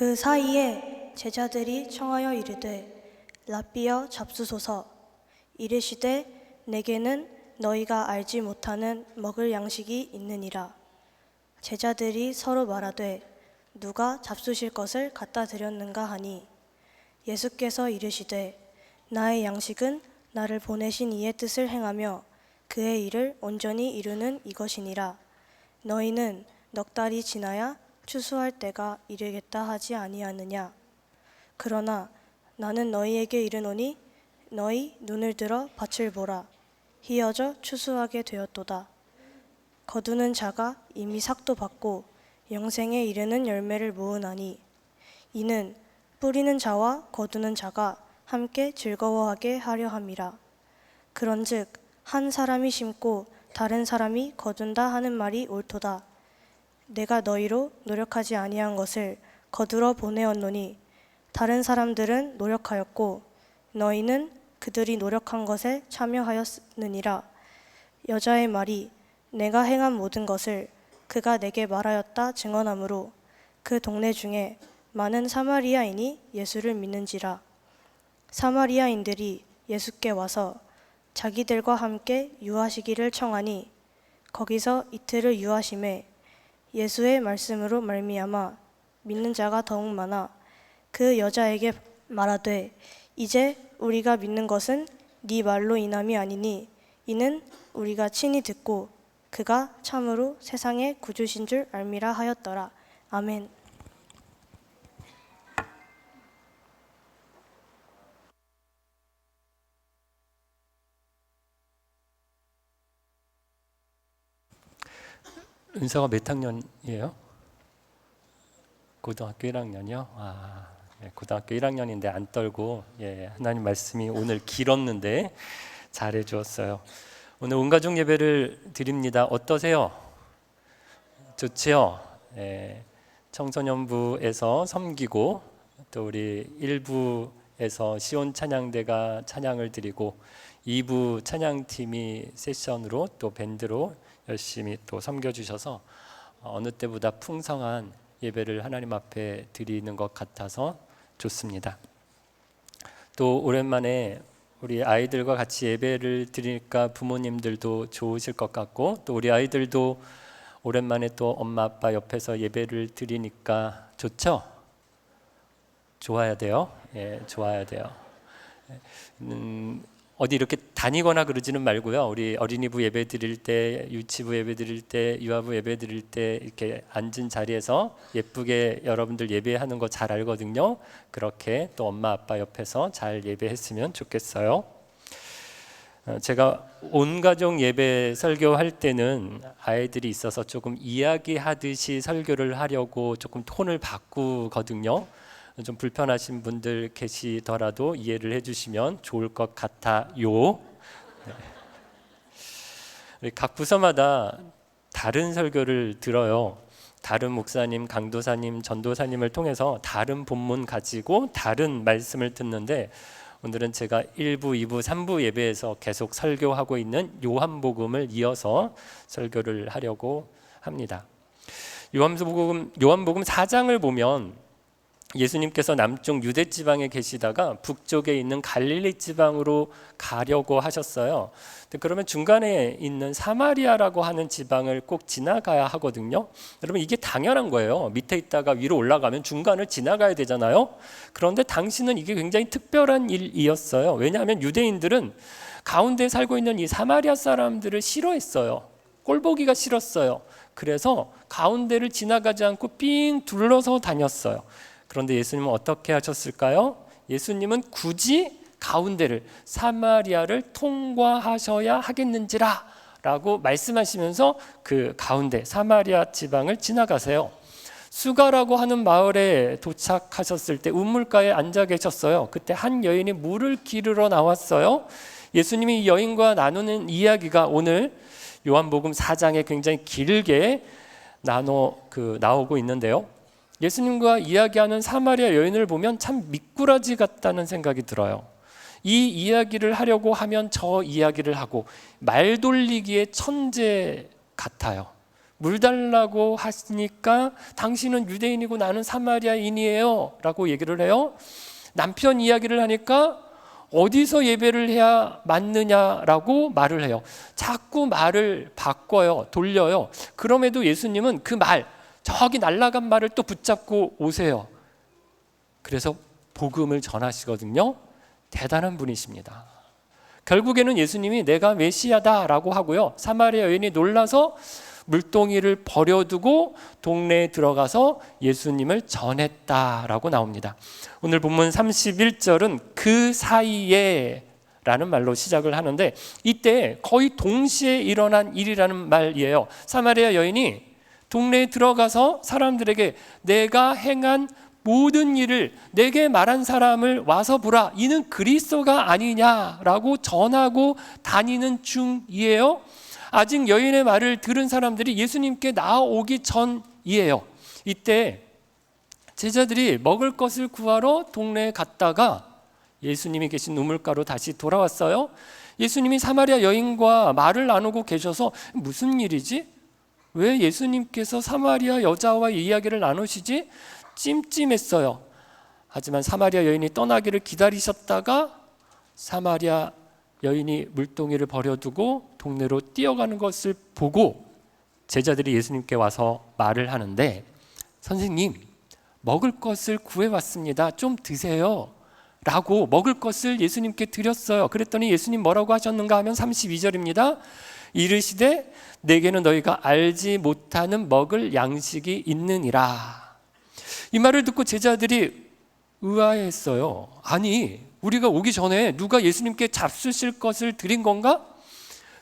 그 사이에 제자들이 청하여 이르되 랍비여 잡수소서. 이르시되 내게는 너희가 알지 못하는 먹을 양식이 있느니라. 제자들이 서로 말하되 누가 잡수실 것을 갖다 드렸는가 하니 예수께서 이르시되 나의 양식은 나를 보내신 이의 뜻을 행하며 그의 일을 온전히 이루는 이것이니라. 너희는 넉 달이 지나야 추수할 때가 이르겠다 하지 아니하느냐. 그러나 나는 너희에게 이르노니 너희 눈을 들어 밭을 보라. 희어져 추수하게 되었도다. 거두는 자가 이미 삭도 받고 영생에 이르는 열매를 모으나니 이는 뿌리는 자와 거두는 자가 함께 즐거워하게 하려 함이라. 그런즉 한 사람이 심고 다른 사람이 거둔다 하는 말이 옳도다. 내가 너희로 노력하지 아니한 것을 거두러 보내었노니 다른 사람들은 노력하였고 너희는 그들이 노력한 것에 참여하였느니라. 여자의 말이 내가 행한 모든 것을 그가 내게 말하였다 증언하므로 그 동네 중에 많은 사마리아인이 예수를 믿는지라. 사마리아인들이 예수께 와서 자기들과 함께 유하시기를 청하니 거기서 이틀을 유하심에 예수의 말씀으로 말미암아 믿는 자가 더욱 많아 그 여자에게 말하되 이제 우리가 믿는 것은 네 말로 인함이 아니니 이는 우리가 친히 듣고 그가 참으로 세상의 구주신 줄 알미라 하였더라. 아멘. 은서가 몇 학년이에요? 고등학교 1학년이요? 고등학교 1학년인데 안 떨고 하나님 말씀이 오늘 길었는데 잘해 주었어요. 오늘 온가족 예배를 드립니다. 어떠세요? 좋지요? 청소년부에서 섬기고 또 우리 1부에서 시온 찬양대가 찬양을 드리고 2부 찬양팀이 세션으로 또 밴드로 열심히 또 섬겨주셔서 어느 때보다 풍성한 예배를 하나님 앞에 드리는 것 같아서 좋습니다. 또 오랜만에 우리 아이들과 같이 예배를 드리니까 부모님들도 좋으실 것 같고 또 우리 아이들도 오랜만에 또 엄마 아빠 옆에서 예배를 드리니까 좋죠? 좋아야 돼요. 좋아야 돼요. 어디 이렇게 다니거나 그러지는 말고요. 우리 어린이부 예배 드릴 때, 유치부 예배 드릴 때, 유아부 예배 드릴 때 이렇게 앉은 자리에서 예쁘게 여러분들 예배하는 거 잘 알거든요. 그렇게 또 엄마 아빠 옆에서 잘 예배했으면 좋겠어요. 제가 온가족 예배 설교할 때는 아이들이 있어서 조금 이야기하듯이 설교를 하려고 조금 톤을 바꾸거든요. 좀 불편하신 분들 계시더라도 이해를 해주시면 좋을 것 같아요. 각 부서마다 다른 설교를 들어요. 다른 목사님, 강도사님, 전도사님을 통해서 다른 본문 가지고 다른 말씀을 듣는데 오늘은 제가 1부, 2부, 3부 예배에서 계속 설교하고 있는 요한복음을 이어서 설교를 하려고 합니다. 요한복음 4장을 보면 예수님께서 남쪽 유대 지방에 계시다가 북쪽에 있는 갈릴리 지방으로 가려고 하셨어요. 그러면 중간에 있는 사마리아라고 하는 지방을 꼭 지나가야 하거든요. 여러분 이게 당연한 거예요. 밑에 있다가 위로 올라가면 중간을 지나가야 되잖아요. 그런데 당시는 이게 굉장히 특별한 일이었어요. 왜냐하면 유대인들은 가운데 살고 있는 이 사마리아 사람들을 싫어했어요. 꼴보기가 싫었어요. 그래서 가운데를 지나가지 않고 삥 둘러서 다녔어요. 그런데 예수님은 어떻게 하셨을까요? 예수님은 굳이 가운데를 사마리아를 통과하셔야 하겠는지라 라고 말씀하시면서 그 가운데 사마리아 지방을 지나가세요. 수가라고 하는 마을에 도착하셨을 때 우물가에 앉아 계셨어요. 그때 한 여인이 물을 기르러 나왔어요. 예수님이 이 여인과 나누는 이야기가 오늘 요한복음 4장에 굉장히 길게 나오고 있는데요. 예수님과 이야기하는 사마리아 여인을 보면 참 미꾸라지 같다는 생각이 들어요. 이 이야기를 하려고 하면 저 이야기를 하고 말 돌리기의 천재 같아요. 물 달라고 하시니까 당신은 유대인이고 나는 사마리아인이에요 라고 얘기를 해요. 남편 이야기를 하니까 어디서 예배를 해야 맞느냐라고 말을 해요. 자꾸 말을 바꿔요. 돌려요. 그럼에도 예수님은 그 말, 저기 날아간 말을 또 붙잡고 오세요. 그래서 복음을 전하시거든요. 대단한 분이십니다. 결국에는 예수님이 내가 메시아다라고 하고요. 사마리아 여인이 놀라서 물동이를 버려두고 동네에 들어가서 예수님을 전했다라고 나옵니다. 오늘 본문 31절은 그 사이에 라는 말로 시작을 하는데 이때 거의 동시에 일어난 일이라는 말이에요. 사마리아 여인이 동네에 들어가서 사람들에게 내가 행한 모든 일을 내게 말한 사람을 와서 보라, 이는 그리스도가 아니냐라고 전하고 다니는 중이에요. 아직 여인의 말을 들은 사람들이 예수님께 나아오기 전이에요. 이때 제자들이 먹을 것을 구하러 동네에 갔다가 예수님이 계신 우물가로 다시 돌아왔어요. 예수님이 사마리아 여인과 말을 나누고 계셔서 무슨 일이지? 왜 예수님께서 사마리아 여자와 이야기를 나누시지? 찜찜했어요. 하지만 사마리아 여인이 떠나기를 기다리셨다가 사마리아 여인이 물동이를 버려두고 동네로 뛰어가는 것을 보고 제자들이 예수님께 와서 말을 하는데, 선생님, 먹을 것을 구해왔습니다. 좀 드세요 라고 먹을 것을 예수님께 드렸어요. 그랬더니 예수님 뭐라고 하셨는가 하면 32절입니다. 이르시되 내게는 너희가 알지 못하는 먹을 양식이 있느니라. 이 말을 듣고 제자들이 의아했어요. 아니, 우리가 오기 전에 누가 예수님께 잡수실 것을 드린 건가?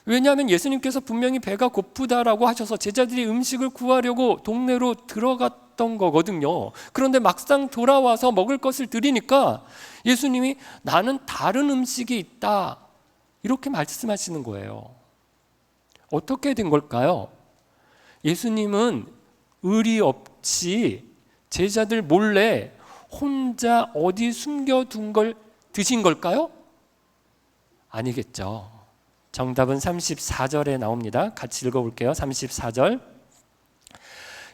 왜냐하면 예수님께서 분명히 배가 고프다라고 하셔서 제자들이 음식을 구하려고 동네로 들어갔던 거거든요. 그런데 막상 돌아와서 먹을 것을 드리니까 예수님이 나는 다른 음식이 있다 이렇게 말씀하시는 거예요. 어떻게 된 걸까요? 예수님은 의리 없이 제자들 몰래 혼자 어디 숨겨둔 걸 드신 걸까요? 아니겠죠. 정답은 34절에 나옵니다. 같이 읽어볼게요. 34절.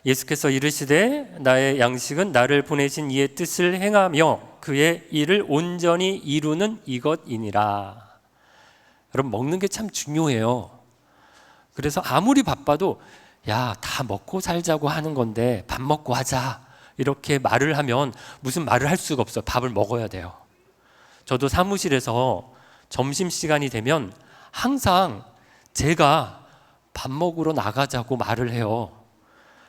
예수께서 이르시되 나의 양식은 나를 보내신 이의 뜻을 행하며 그의 일을 온전히 이루는 이것이니라. 여러분, 먹는 게 참 중요해요. 그래서 아무리 바빠도 야, 다 먹고 살자고 하는 건데 밥 먹고 하자 이렇게 말을 하면 무슨 말을 할 수가 없어요. 밥을 먹어야 돼요. 저도 사무실에서 점심시간이 되면 항상 제가 밥 먹으러 나가자고 말을 해요.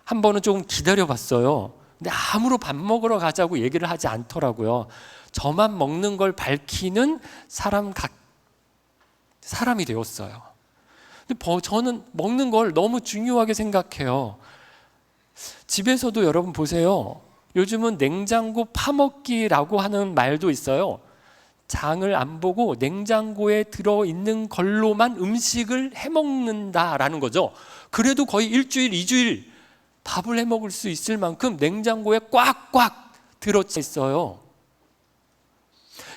한 번은 조금 기다려봤어요. 근데 아무로 밥 먹으러 가자고 얘기를 하지 않더라고요. 저만 먹는 걸 밝히는 사람이 되었어요. 근데 저는 먹는 걸 너무 중요하게 생각해요. 집에서도 여러분 보세요. 요즘은 냉장고 파먹기라고 하는 말도 있어요. 장을 안 보고 냉장고에 들어있는 걸로만 음식을 해먹는다라는 거죠. 그래도 거의 일주일, 2주일 밥을 해먹을 수 있을 만큼 냉장고에 꽉꽉 들어차 있어요.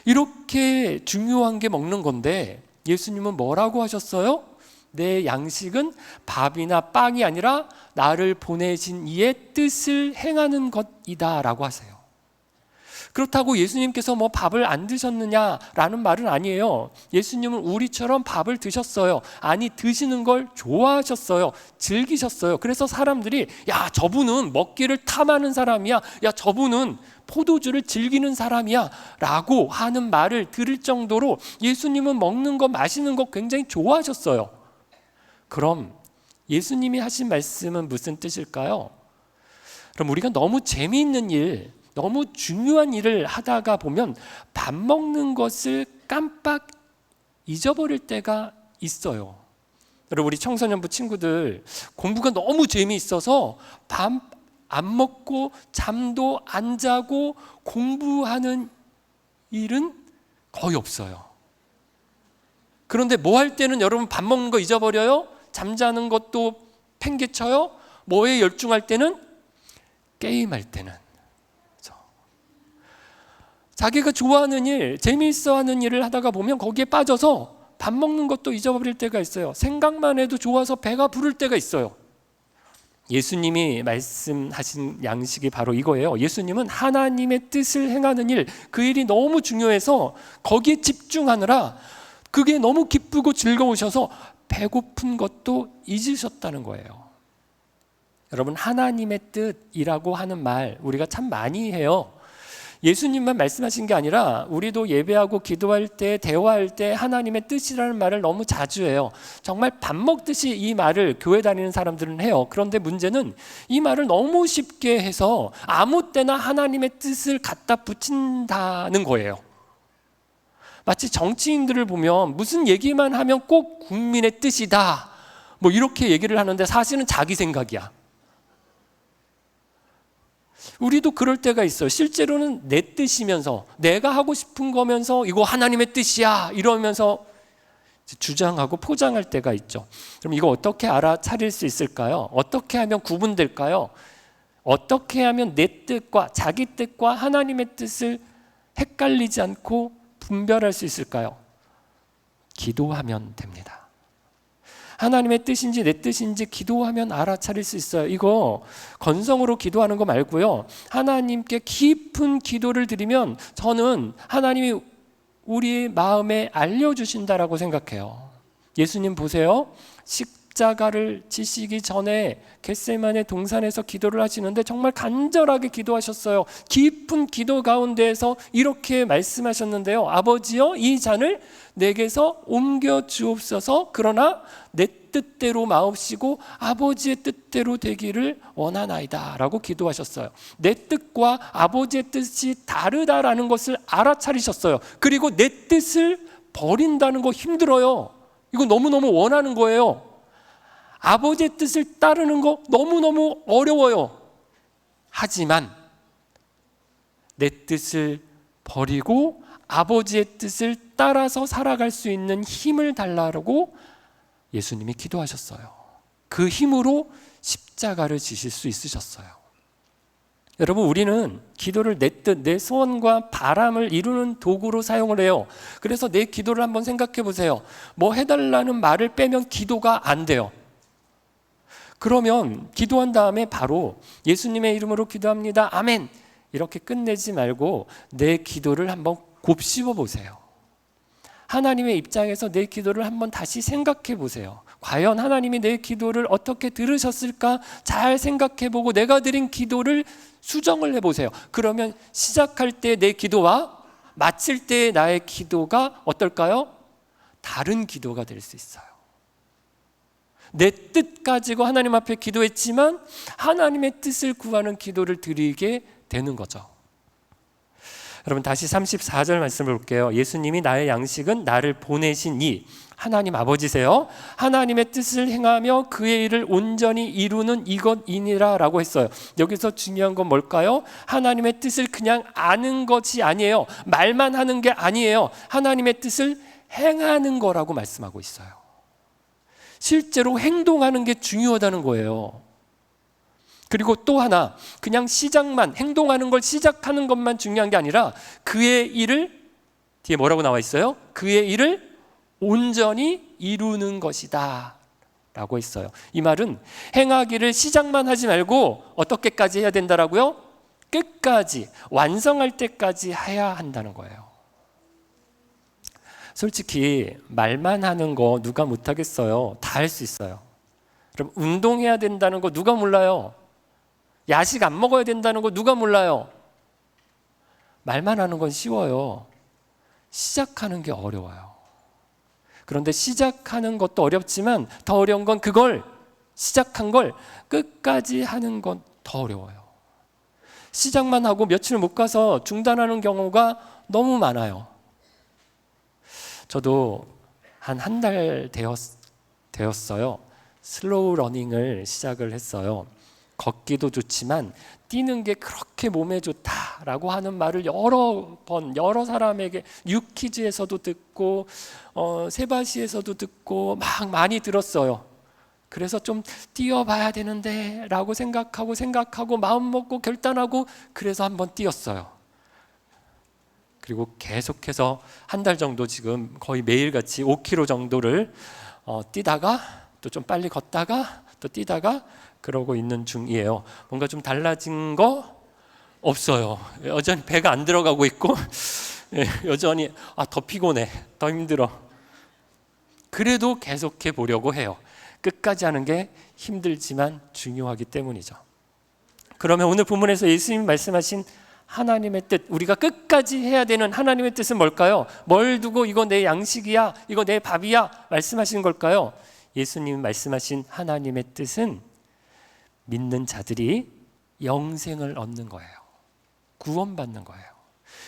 이렇게 중요한 게 먹는 건데 예수님은 뭐라고 하셨어요? 내 양식은 밥이나 빵이 아니라 나를 보내신 이의 뜻을 행하는 것이다 라고 하세요. 그렇다고 예수님께서 뭐 밥을 안 드셨느냐라는 말은 아니에요. 예수님은 우리처럼 밥을 드셨어요. 아니, 드시는 걸 좋아하셨어요. 즐기셨어요. 그래서 사람들이 야, 저분은 먹기를 탐하는 사람이야. 야, 저분은 포도주를 즐기는 사람이야 라고 하는 말을 들을 정도로 예수님은 먹는 거 마시는 거 굉장히 좋아하셨어요. 그럼 예수님이 하신 말씀은 무슨 뜻일까요? 그럼 우리가 너무 재미있는 일, 너무 중요한 일을 하다가 보면 밥 먹는 것을 깜빡 잊어버릴 때가 있어요. 여러분, 우리 청소년부 친구들 공부가 너무 재미있어서 밥 안 먹고 잠도 안 자고 공부하는 일은 거의 없어요. 그런데 뭐 할 때는 여러분 밥 먹는 거 잊어버려요? 잠자는 것도 팽개쳐요? 뭐에 열중할 때는? 게임할 때는. 자기가 좋아하는 일, 재미있어하는 일을 하다가 보면 거기에 빠져서 밥 먹는 것도 잊어버릴 때가 있어요. 생각만 해도 좋아서 배가 부를 때가 있어요. 예수님이 말씀하신 양식이 바로 이거예요. 예수님은 하나님의 뜻을 행하는 일, 그 일이 너무 중요해서 거기에 집중하느라 그게 너무 기쁘고 즐거우셔서 배고픈 것도 잊으셨다는 거예요. 여러분, 하나님의 뜻이라고 하는 말 우리가 참 많이 해요. 예수님만 말씀하신 게 아니라 우리도 예배하고 기도할 때, 대화할 때 하나님의 뜻이라는 말을 너무 자주 해요. 정말 밥 먹듯이 이 말을 교회 다니는 사람들은 해요. 그런데 문제는 이 말을 너무 쉽게 해서 아무 때나 하나님의 뜻을 갖다 붙인다는 거예요. 마치 정치인들을 보면 무슨 얘기만 하면 꼭 국민의 뜻이다, 뭐 이렇게 얘기를 하는데 사실은 자기 생각이야. 우리도 그럴 때가 있어요. 실제로는 내 뜻이면서 내가 하고 싶은 거면서 이거 하나님의 뜻이야 이러면서 주장하고 포장할 때가 있죠. 그럼 이거 어떻게 알아차릴 수 있을까요? 어떻게 하면 구분될까요? 어떻게 하면 내 뜻과 자기 뜻과 하나님의 뜻을 헷갈리지 않고 분별할 수 있을까요? 기도하면 됩니다. 하나님의 뜻인지 내 뜻인지 기도하면 알아차릴 수 있어요. 이거 건성으로 기도하는 거 말고요, 하나님께 깊은 기도를 드리면 저는 하나님이 우리 마음에 알려주신다라고 생각해요. 예수님 보세요. 십자가를 지시기 전에 겟세마네 동산에서 기도를 하시는데 정말 간절하게 기도하셨어요. 깊은 기도 가운데에서 이렇게 말씀하셨는데요. 아버지여, 이 잔을 내게서 옮겨 주옵소서. 그러나 내 뜻대로 마옵시고 아버지의 뜻대로 되기를 원하나이다 라고 기도하셨어요. 내 뜻과 아버지의 뜻이 다르다라는 것을 알아차리셨어요. 그리고 내 뜻을 버린다는 거 힘들어요. 이거 너무너무 원하는 거예요. 아버지의 뜻을 따르는 거 너무너무 어려워요. 하지만 내 뜻을 버리고 아버지의 뜻을 따라서 살아갈 수 있는 힘을 달라고 예수님이 기도하셨어요. 그 힘으로 십자가를 지실 수 있으셨어요. 여러분, 우리는 기도를 내 뜻, 내 소원과 바람을 이루는 도구로 사용을 해요. 그래서 내 기도를 한번 생각해 보세요. 뭐 해달라는 말을 빼면 기도가 안 돼요. 그러면 기도한 다음에 바로 예수님의 이름으로 기도합니다, 아멘, 이렇게 끝내지 말고 내 기도를 한번 곱씹어 보세요. 하나님의 입장에서 내 기도를 한번 다시 생각해 보세요. 과연 하나님이 내 기도를 어떻게 들으셨을까 잘 생각해 보고 내가 드린 기도를 수정을 해보세요. 그러면 시작할 때 내 기도와 마칠 때 나의 기도가 어떨까요? 다른 기도가 될 수 있어요. 내 뜻 가지고 하나님 앞에 기도했지만 하나님의 뜻을 구하는 기도를 드리게 되는 거죠. 여러분, 다시 34절 말씀을 볼게요. 예수님이 나의 양식은 나를 보내신 이 하나님 아버지세요. 하나님의 뜻을 행하며 그의 일을 온전히 이루는 이것이니라 라고 했어요. 여기서 중요한 건 뭘까요? 하나님의 뜻을 그냥 아는 것이 아니에요. 말만 하는 게 아니에요. 하나님의 뜻을 행하는 거라고 말씀하고 있어요. 실제로 행동하는 게 중요하다는 거예요. 그리고 또 하나, 그냥 시작만, 행동하는 걸 시작하는 것만 중요한 게 아니라 그의 일을, 뒤에 뭐라고 나와 있어요? 그의 일을 온전히 이루는 것이다 라고 했어요. 이 말은 행하기를 시작만 하지 말고 어떻게까지 해야 된다라고요? 끝까지, 완성할 때까지 해야 한다는 거예요. 솔직히 말만 하는 거 누가 못하겠어요? 다 할 수 있어요. 그럼 운동해야 된다는 거 누가 몰라요? 야식 안 먹어야 된다는 거 누가 몰라요? 말만 하는 건 쉬워요. 시작하는 게 어려워요. 그런데 시작하는 것도 어렵지만 더 어려운 건 그걸, 시작한 걸 끝까지 하는 건 더 어려워요. 시작만 하고 며칠 못 가서 중단하는 경우가 너무 많아요. 저도 한 달 되었어요. 슬로우 러닝을 시작을 했어요. 걷기도 좋지만 뛰는 게 그렇게 몸에 좋다라고 하는 말을 여러 번 여러 사람에게 유퀴즈에서도 듣고 세바시에서도 듣고 막 많이 들었어요. 그래서 좀 뛰어봐야 되는데 라고 생각하고 마음 먹고 결단하고 그래서 한번 뛰었어요. 그리고 계속해서 한 달 정도 지금 거의 매일같이 5km 정도를 뛰다가 또 좀 빨리 걷다가 또 뛰다가 그러고 있는 중이에요. 뭔가 좀 달라진 거 없어요. 여전히 배가 안 들어가고 있고 여전히 더 피곤해, 더 힘들어. 그래도 계속해 보려고 해요. 끝까지 하는 게 힘들지만 중요하기 때문이죠. 그러면 오늘 본문에서 예수님이 말씀하신 하나님의 뜻, 우리가 끝까지 해야 되는 하나님의 뜻은 뭘까요? 뭘 두고 이거 내 양식이야, 이거 내 밥이야 말씀하시는 걸까요? 예수님이 말씀하신 하나님의 뜻은 믿는 자들이 영생을 얻는 거예요. 구원받는 거예요.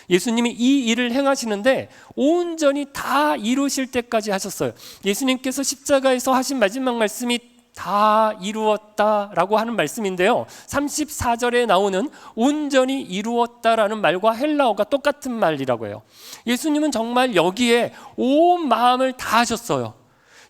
예수님이 이 일을 행하시는데 온전히 다 이루실 때까지 하셨어요. 예수님께서 십자가에서 하신 마지막 말씀이 다 이루었다라고 하는 말씀인데요, 34절에 나오는 온전히 이루었다라는 말과 헬라어가 똑같은 말이라고 해요. 예수님은 정말 여기에 온 마음을 다 하셨어요.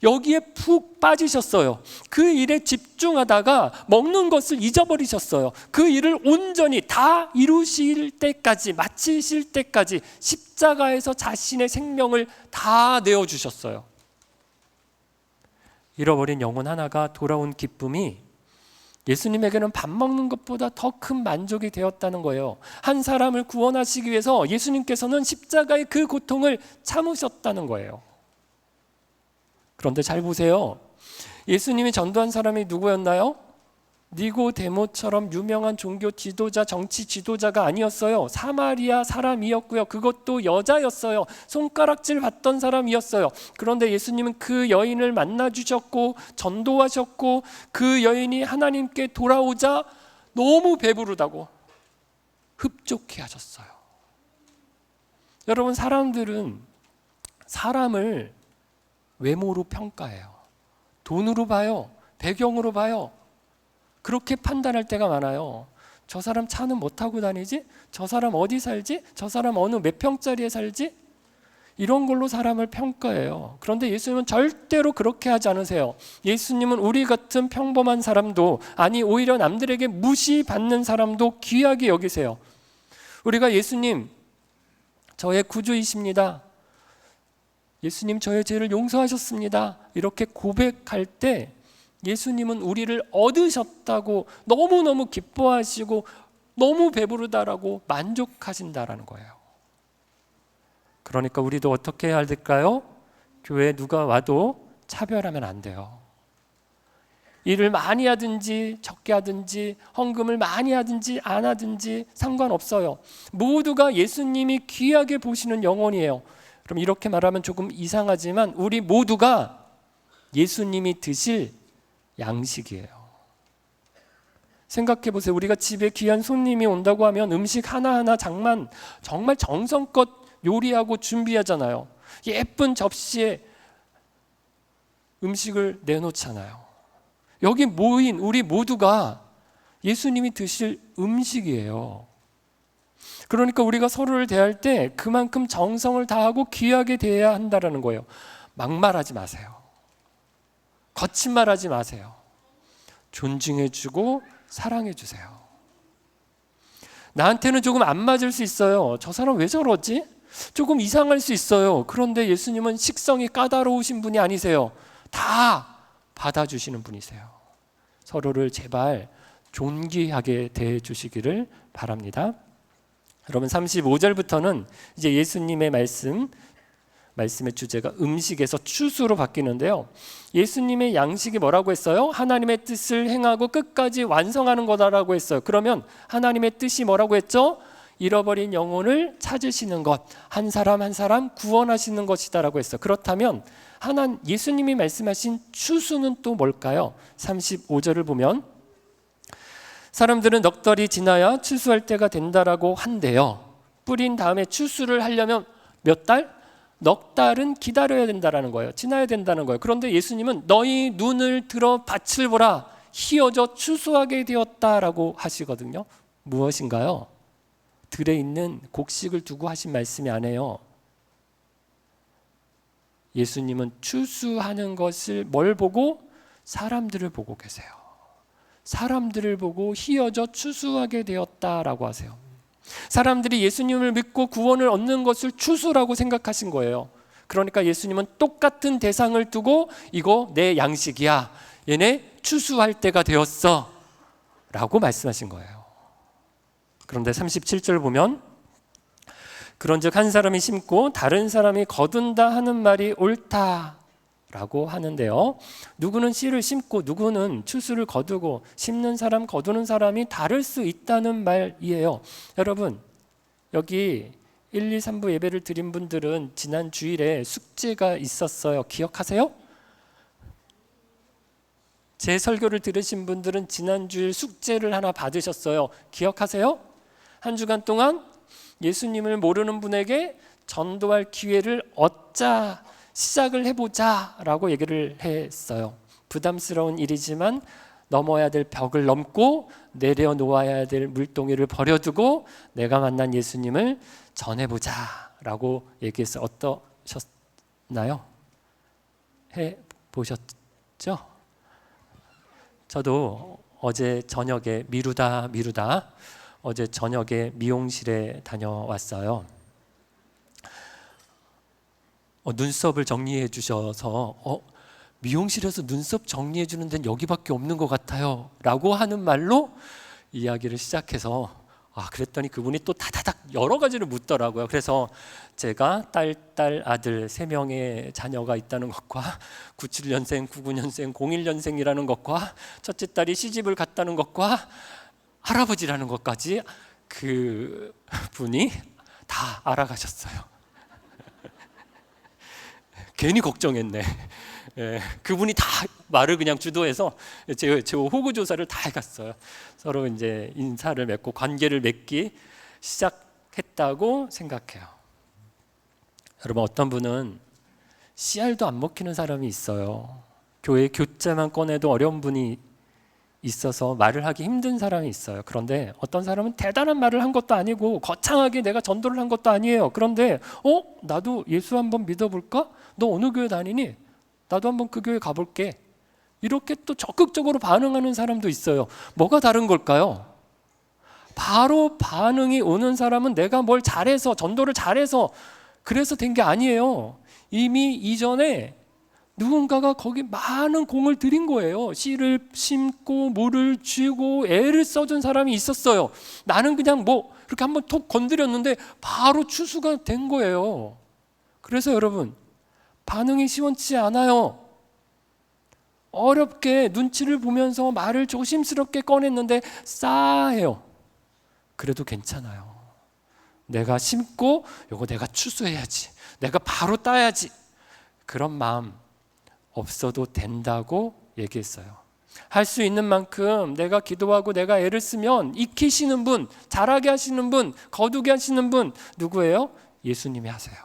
여기에 푹 빠지셨어요. 그 일에 집중하다가 먹는 것을 잊어버리셨어요. 그 일을 온전히 다 이루실 때까지, 마치실 때까지 십자가에서 자신의 생명을 다 내어주셨어요. 잃어버린 영혼 하나가 돌아온 기쁨이 예수님에게는 밥 먹는 것보다 더 큰 만족이 되었다는 거예요. 한 사람을 구원하시기 위해서 예수님께서는 십자가의 그 고통을 참으셨다는 거예요. 그런데 잘 보세요. 예수님이 전도한 사람이 누구였나요? 니고데모처럼 유명한 종교 지도자, 정치 지도자가 아니었어요. 사마리아 사람이었고요. 그것도 여자였어요. 손가락질 받던 사람이었어요. 그런데 예수님은 그 여인을 만나 주셨고 전도하셨고, 그 여인이 하나님께 돌아오자 너무 배부르다고 흡족해 하셨어요. 여러분, 사람들은 사람을 외모로 평가해요. 돈으로 봐요. 배경으로 봐요. 그렇게 판단할 때가 많아요. 저 사람 차는 뭐 타고 다니지? 저 사람 어디 살지? 저 사람 어느 몇 평짜리에 살지? 이런 걸로 사람을 평가해요. 그런데 예수님은 절대로 그렇게 하지 않으세요. 예수님은 우리 같은 평범한 사람도, 아니 오히려 남들에게 무시받는 사람도 귀하게 여기세요. 우리가 예수님, 저의 구주이십니다. 예수님, 저의 죄를 용서하셨습니다. 이렇게 고백할 때 예수님은 우리를 얻으셨다고 너무너무 기뻐하시고 너무 배부르다라고 만족하신다라는 거예요. 그러니까 우리도 어떻게 해야 될까요? 교회에 누가 와도 차별하면 안 돼요. 일을 많이 하든지 적게 하든지, 헌금을 많이 하든지 안 하든지 상관없어요. 모두가 예수님이 귀하게 보시는 영혼이에요. 그럼 이렇게 말하면 조금 이상하지만 우리 모두가 예수님이 드실 양식이에요. 생각해 보세요. 우리가 집에 귀한 손님이 온다고 하면 음식 하나하나 정말 정성껏 요리하고 준비하잖아요. 예쁜 접시에 음식을 내놓잖아요. 여기 모인 우리 모두가 예수님이 드실 음식이에요. 그러니까 우리가 서로를 대할 때 그만큼 정성을 다하고 귀하게 대해야 한다는 거예요. 막말하지 마세요. 거친 말하지 마세요. 존중해주고 사랑해주세요. 나한테는 조금 안 맞을 수 있어요. 저 사람 왜 저러지? 조금 이상할 수 있어요. 그런데 예수님은 식성이 까다로우신 분이 아니세요. 다 받아주시는 분이세요. 서로를 제발 존귀하게 대해주시기를 바랍니다. 여러분, 35절부터는 이제 예수님의 말씀의 주제가 음식에서 추수로 바뀌는데요. 예수님의 양식이 뭐라고 했어요? 하나님의 뜻을 행하고 끝까지 완성하는 거다라고 했어요. 그러면 하나님의 뜻이 뭐라고 했죠? 잃어버린 영혼을 찾으시는 것, 한 사람 한 사람 구원하시는 것이다라고 했어요. 그렇다면 예수님이 말씀하신 추수는 또 뭘까요? 35절을 보면 사람들은 넉 달이 지나야 추수할 때가 된다라고 한대요. 뿌린 다음에 추수를 하려면 몇 달? 넉 달은 기다려야 된다는 거예요. 지나야 된다는 거예요. 그런데 예수님은 너희 눈을 들어 밭을 보라, 희어져 추수하게 되었다라고 하시거든요. 무엇인가요? 들에 있는 곡식을 두고 하신 말씀이 아니에요. 예수님은 추수하는 것을 뭘 보고? 사람들을 보고 계세요. 사람들을 보고 희어져 추수하게 되었다라고 하세요. 사람들이 예수님을 믿고 구원을 얻는 것을 추수라고 생각하신 거예요. 그러니까 예수님은 똑같은 대상을 두고 이거 내 양식이야, 얘네 추수할 때가 되었어, 라고 말씀하신 거예요. 그런데 37절 보면 그런즉 한 사람이 심고 다른 사람이 거둔다 하는 말이 옳다 라고 하는데요, 누구는 씨를 심고 누구는 추수를 거두고 심는 사람 거두는 사람이 다를 수 있다는 말이에요. 여러분, 여기 1, 2, 3부 예배를 드린 분들은 지난 주일에 숙제가 있었어요. 기억하세요? 제 설교를 들으신 분들은 지난 주일 숙제를 하나 받으셨어요. 기억하세요? 한 주간 동안 예수님을 모르는 분에게 전도할 기회를 얻자, 시작을 해보자 라고 얘기를 했어요. 부담스러운 일이지만 넘어야 될 벽을 넘고 내려놓아야 될 물동이를 버려두고 내가 만난 예수님을 전해보자 라고 얘기했어요. 어떠셨나요? 해보셨죠? 저도 어제 저녁에 미루다 어제 저녁에 미용실에 다녀왔어요. 눈썹을 정리해 주셔서 미용실에서 눈썹 정리해 주는 데는 여기밖에 없는 것 같아요 라고 하는 말로 이야기를 시작해서 그랬더니 그분이 또 다다닥 여러 가지를 묻더라고요. 그래서 제가 딸, 아들 3명의 자녀가 있다는 것과 97년생, 99년생, 01년생이라는 것과 첫째 딸이 시집을 갔다는 것과 할아버지라는 것까지 그 분이 다 알아가셨어요. 괜히 걱정했네. 그분이 다 말을 그냥 주도해서 제 호구 조사를 다 해갔어요. 서로 이제 인사를 맺고 관계를 맺기 시작했다고 생각해요. 여러분, 어떤 분은 씨알도 안 먹히는 사람이 있어요. 교회 교재만 꺼내도 어려운 분이 있어서 말을 하기 힘든 사람이 있어요. 그런데 어떤 사람은 대단한 말을 한 것도 아니고 거창하게 내가 전도를 한 것도 아니에요. 그런데 나도 예수 한번 믿어볼까? 너 어느 교회 다니니? 나도 한번 그 교회 가볼게. 이렇게 또 적극적으로 반응하는 사람도 있어요. 뭐가 다른 걸까요? 바로 반응이 오는 사람은 내가 뭘 잘해서, 전도를 잘해서 그래서 된 게 아니에요. 이미 이전에 누군가가 거기 많은 공을 들인 거예요. 씨를 심고 물을 쥐고 애를 써준 사람이 있었어요. 나는 그냥 이렇게 한번 톡 건드렸는데 바로 추수가 된 거예요. 그래서 여러분, 반응이 시원치 않아요. 어렵게 눈치를 보면서 말을 조심스럽게 꺼냈는데 싸해요. 그래도 괜찮아요. 내가 심고 요거 내가 추수해야지, 내가 바로 따야지, 그런 마음 없어도 된다고 얘기했어요. 할 수 있는 만큼 내가 기도하고 내가 애를 쓰면 익히시는 분, 잘하게 하시는 분, 거두게 하시는 분 누구예요? 예수님이 하세요.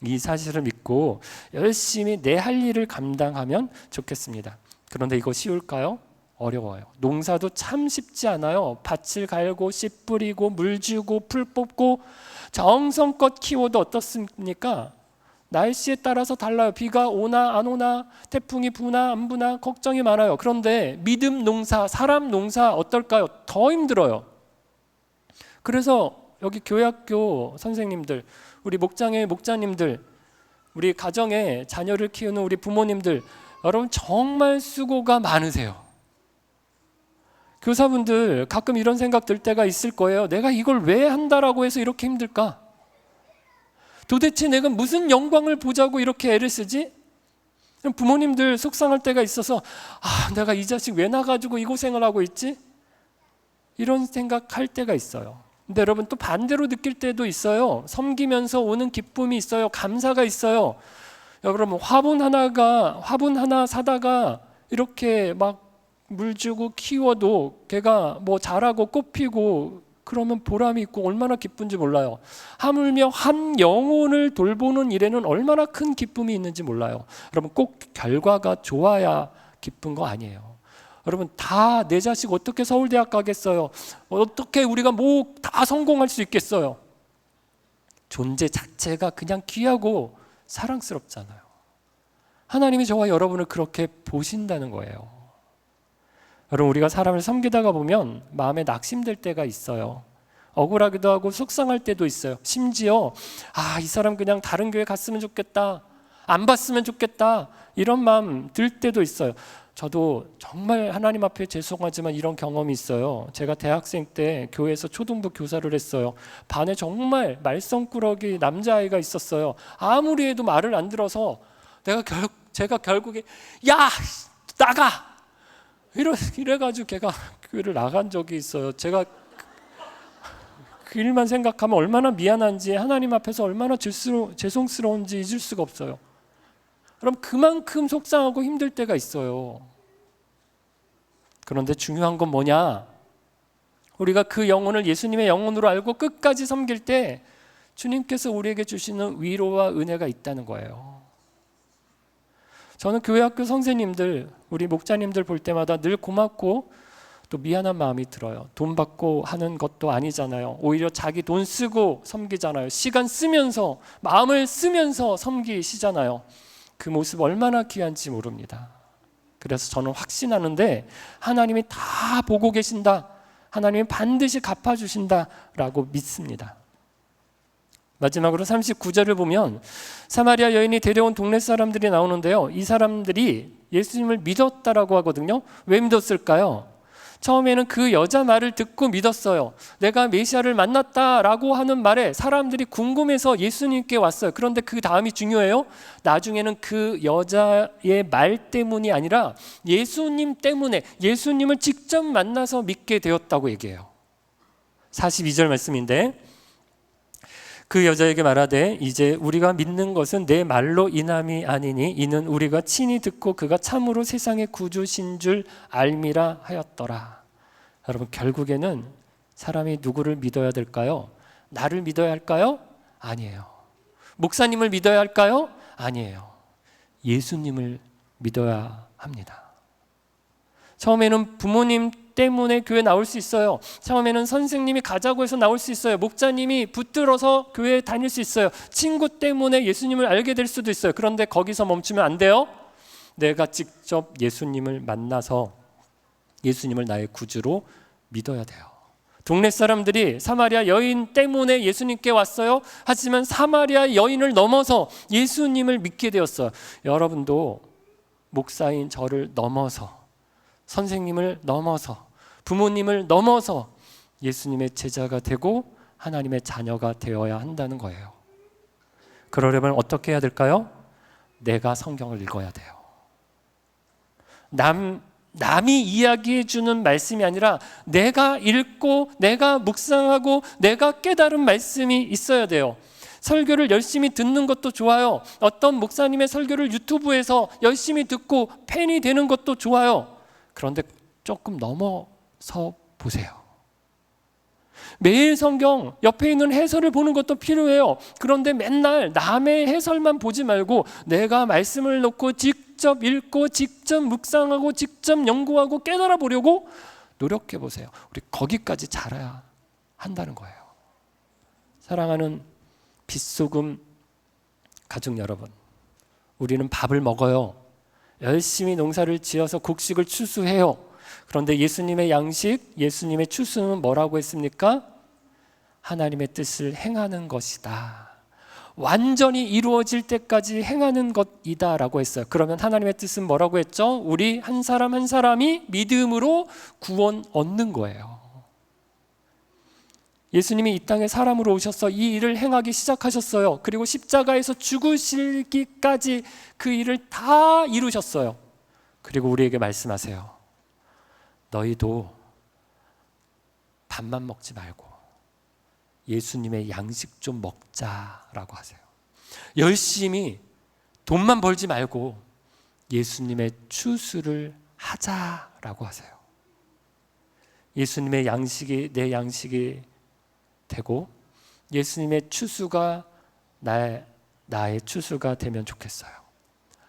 이 사실을 믿고 열심히 내 할 일을 감당하면 좋겠습니다. 그런데 이거 쉬울까요? 어려워요. 농사도 참 쉽지 않아요. 밭을 갈고 씨 뿌리고 물 주고 풀 뽑고 정성껏 키워도 어떻습니까? 날씨에 따라서 달라요. 비가 오나 안 오나, 태풍이 부나 안 부나 걱정이 많아요. 그런데 믿음 농사, 사람 농사 어떨까요? 더 힘들어요. 그래서 여기 교회학교 선생님들, 우리 목장의 목자님들, 우리 가정에 자녀를 키우는 우리 부모님들, 여러분 정말 수고가 많으세요. 교사분들 가끔 이런 생각 들 때가 있을 거예요. 내가 이걸 왜 한다라고 해서 이렇게 힘들까? 도대체 내가 무슨 영광을 보자고 이렇게 애를 쓰지? 부모님들 속상할 때가 있어서 내가 이 자식 왜 나가지고 이 고생을 하고 있지? 이런 생각할 때가 있어요. 근데 여러분 또 반대로 느낄 때도 있어요. 섬기면서 오는 기쁨이 있어요. 감사가 있어요. 여러분 화분 하나 사다가 이렇게 막 물 주고 키워도 걔가 자라고 꽃 피고 그러면 보람이 있고 얼마나 기쁜지 몰라요. 하물며 한 영혼을 돌보는 일에는 얼마나 큰 기쁨이 있는지 몰라요. 여러분 꼭 결과가 좋아야 기쁜 거 아니에요. 여러분 다 내 자식 어떻게 서울대학 가겠어요? 어떻게 우리가 다 성공할 수 있겠어요? 존재 자체가 그냥 귀하고 사랑스럽잖아요. 하나님이 저와 여러분을 그렇게 보신다는 거예요. 여러분 우리가 사람을 섬기다가 보면 마음에 낙심될 때가 있어요. 억울하기도 하고 속상할 때도 있어요. 심지어 이 사람 그냥 다른 교회 갔으면 좋겠다, 안 봤으면 좋겠다 이런 마음 들 때도 있어요. 저도 정말 하나님 앞에 죄송하지만 이런 경험이 있어요. 제가 대학생 때 교회에서 초등부 교사를 했어요. 반에 정말 말썽꾸러기 남자아이가 있었어요. 아무리 해도 말을 안 들어서 제가 결국에 야 나가 이래가지고 걔가 교회를 나간 적이 있어요. 제가 그 일만 생각하면 얼마나 미안한지, 하나님 앞에서 얼마나 죄송스러운지 잊을 수가 없어요. 그럼 그만큼 속상하고 힘들 때가 있어요. 그런데 중요한 건 뭐냐? 우리가 그 영혼을 예수님의 영혼으로 알고 끝까지 섬길 때 주님께서 우리에게 주시는 위로와 은혜가 있다는 거예요. 저는 교회학교 선생님들, 우리 목자님들 볼 때마다 늘 고맙고 또 미안한 마음이 들어요. 돈 받고 하는 것도 아니잖아요. 오히려 자기 돈 쓰고 섬기잖아요. 시간 쓰면서, 마음을 쓰면서 섬기시잖아요. 그 모습 얼마나 귀한지 모릅니다. 그래서 저는 확신하는데 하나님이 다 보고 계신다. 하나님이 반드시 갚아주신다라고 믿습니다. 마지막으로 39절을 보면 사마리아 여인이 데려온 동네 사람들이 나오는데요. 이 사람들이 예수님을 믿었다라고 하거든요. 왜 믿었을까요? 처음에는 그 여자 말을 듣고 믿었어요. 내가 메시아를 만났다라고 하는 말에 사람들이 궁금해서 예수님께 왔어요. 그런데 그 다음이 중요해요. 나중에는 그 여자의 말 때문이 아니라 예수님 때문에 예수님을 직접 만나서 믿게 되었다고 얘기해요. 42절 말씀인데 그 여자에게 말하되 이제 우리가 믿는 것은 내 말로 인함이 아니니 이는 우리가 친히 듣고 그가 참으로 세상의 구주신 줄 알미라 하였더라. 여러분, 결국에는 사람이 누구를 믿어야 될까요? 나를 믿어야 할까요? 아니에요. 목사님을 믿어야 할까요? 아니에요. 예수님을 믿어야 합니다. 처음에는 부모님 때문에 교회 나올 수 있어요. 처음에는 선생님이 가자고 해서 나올 수 있어요. 목자님이 붙들어서 교회에 다닐 수 있어요. 친구 때문에 예수님을 알게 될 수도 있어요. 그런데 거기서 멈추면 안 돼요. 내가 직접 예수님을 만나서 예수님을 나의 구주로 믿어야 돼요. 동네 사람들이 사마리아 여인 때문에 예수님께 왔어요. 하지만 사마리아 여인을 넘어서 예수님을 믿게 되었어요. 여러분도 목사인 저를 넘어서, 선생님을 넘어서, 부모님을 넘어서 예수님의 제자가 되고 하나님의 자녀가 되어야 한다는 거예요. 그러려면 어떻게 해야 될까요? 내가 성경을 읽어야 돼요. 남이 이야기해 주는 말씀이 아니라 내가 읽고 내가 묵상하고 내가 깨달은 말씀이 있어야 돼요. 설교를 열심히 듣는 것도 좋아요. 어떤 목사님의 설교를 유튜브에서 열심히 듣고 팬이 되는 것도 좋아요. 그런데 조금 넘어서 보세요. 매일 성경 옆에 있는 해설을 보는 것도 필요해요. 그런데 맨날 남의 해설만 보지 말고 내가 말씀을 놓고 직접 읽고 직접 묵상하고 직접 연구하고 깨달아 보려고 노력해 보세요. 우리 거기까지 자라야 한다는 거예요. 사랑하는 빗소금 가족 여러분, 우리는 밥을 먹어요. 열심히 농사를 지어서 곡식을 추수해요. 그런데 예수님의 양식, 예수님의 추수는 뭐라고 했습니까? 하나님의 뜻을 행하는 것이다. 완전히 이루어질 때까지 행하는 것이다 라고 했어요. 그러면 하나님의 뜻은 뭐라고 했죠? 우리 한 사람 한 사람이 믿음으로 구원 얻는 거예요. 예수님이 이 땅에 사람으로 오셔서 이 일을 행하기 시작하셨어요. 그리고 십자가에서 죽으시기까지 그 일을 다 이루셨어요. 그리고 우리에게 말씀하세요. 너희도 밥만 먹지 말고 예수님의 양식 좀 먹자라고 하세요. 열심히 돈만 벌지 말고 예수님의 추수를 하자라고 하세요. 예수님의 양식이 내 양식이 되고 예수님의 추수가 나의 추수가 되면 좋겠어요.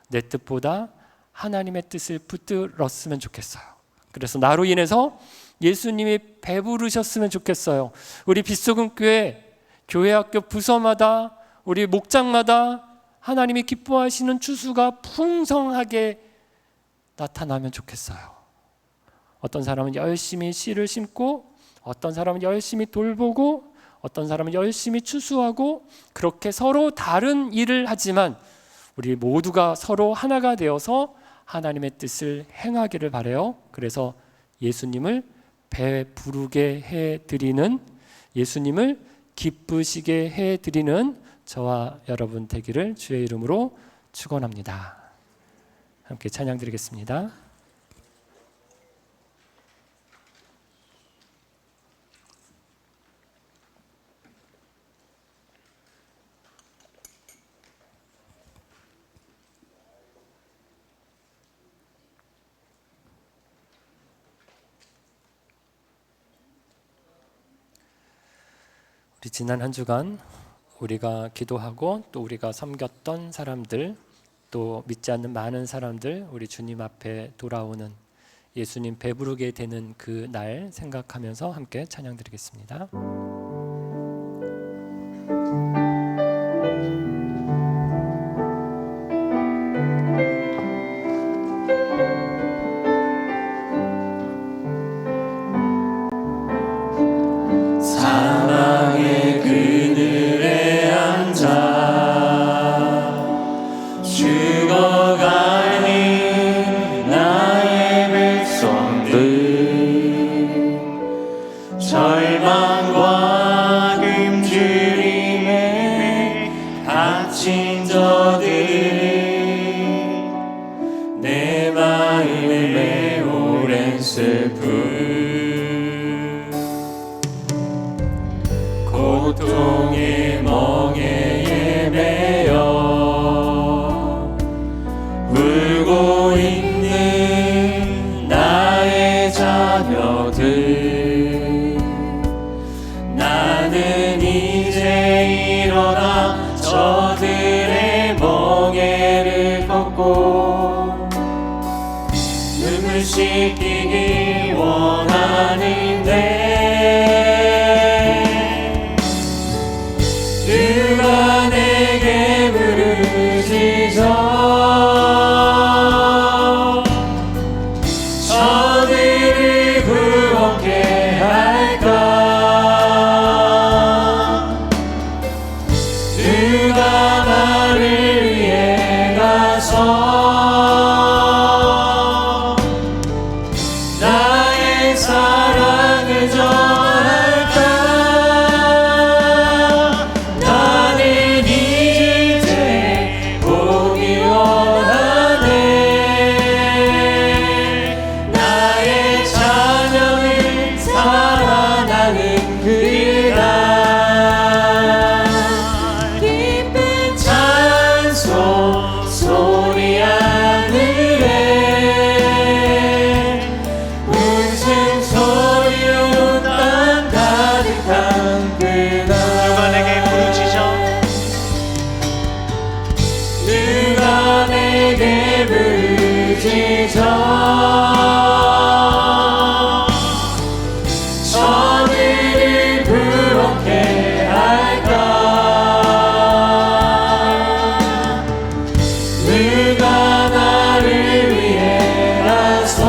내 뜻보다 하나님의 뜻을 붙들었으면 좋겠어요. 그래서 나로 인해서 예수님이 배부르셨으면 좋겠어요. 우리 빗소금 교회 학교 부서마다 우리 목장마다 하나님이 기뻐하시는 추수가 풍성하게 나타나면 좋겠어요. 어떤 사람은 열심히 씨를 심고 어떤 사람은 열심히 돌보고 어떤 사람은 열심히 추수하고 그렇게 서로 다른 일을 하지만 우리 모두가 서로 하나가 되어서 하나님의 뜻을 행하기를 바라요. 그래서 예수님을 배부르게 해드리는, 예수님을 기쁘시게 해드리는 저와 여러분 되기를 주의 이름으로 축원합니다. 함께 찬양 드리겠습니다. 우리 지난 한 주간 우리가 기도하고 또 우리가 섬겼던 사람들, 또 믿지 않는 많은 사람들, 우리 주님 앞에 돌아오는 예수님 배부르게 되는 그 날 생각하면서 함께 찬양 드리겠습니다. 사랑의 그늘에 앉아 죽어가는 나의 백성들, 절망과 굶주림에 갇힌 저들이 내 마음에 오랜 슬픔, 고통의 멍에에 매여 울고 있는 나의 자녀들, 나는 이제 일어나 저들의 멍에를 걷고 눈물 씻기기 원하는데, 누가 내게 부르짖어 저들을 구원케 할까? 누가 나를 위해 가서 나의 사랑을 전할까? 저들을 구원케 할까? 누가 나를 위해 가서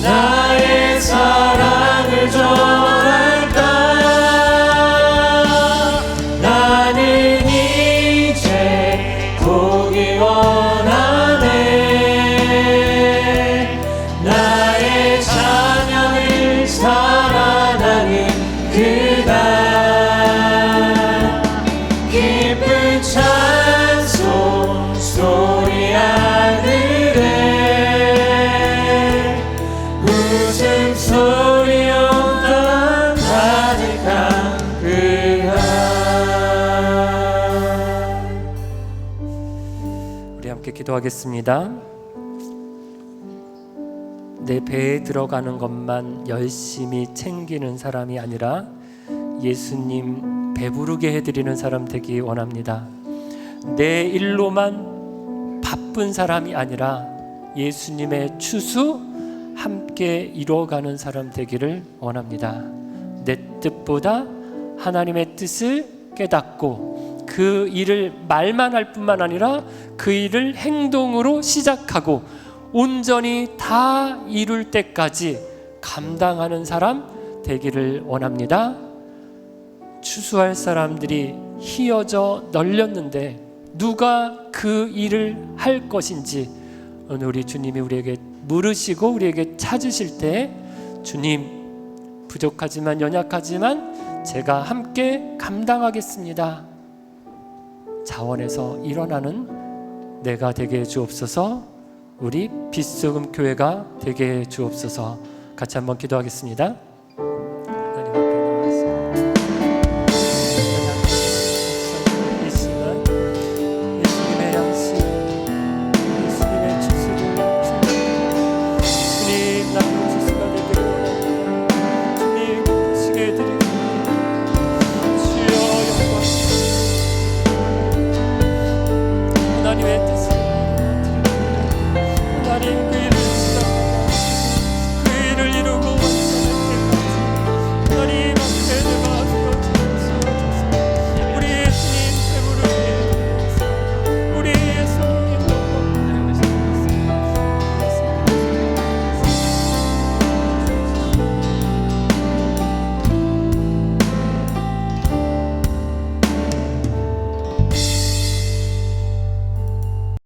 나의 사랑을 전할까? 나는 이제 보기 원하네. 나의 자녀를 살아나는 그날, 기쁜 찬송 소리 하늘에 웃음소리 온땅 가득한 그날. 우리 함께 기도하겠습니다. 내 배에 들어가는 것만 열심히 챙기는 사람이 아니라 예수님 배부르게 해드리는 사람 되기 원합니다. 내 일로만 바쁜 사람이 아니라 예수님의 추수 함께 이루어가는 사람 되기를 원합니다. 내 뜻보다 하나님의 뜻을 깨닫고 그 일을 말만 할 뿐만 아니라 그 일을 행동으로 시작하고 온전히 다 이룰 때까지 감당하는 사람 되기를 원합니다. 추수할 사람들이 휘어져 널렸는데 누가 그 일을 할 것인지 오늘 우리 주님이 우리에게 물으시고 우리에게 찾으실 때 주님, 부족하지만 연약하지만 제가 함께 감당하겠습니다. 자원에서 일어나는 내가 되게 해 주옵소서. 우리 빛소금 교회가 되게 해 주옵소서. 같이 한번 기도하겠습니다.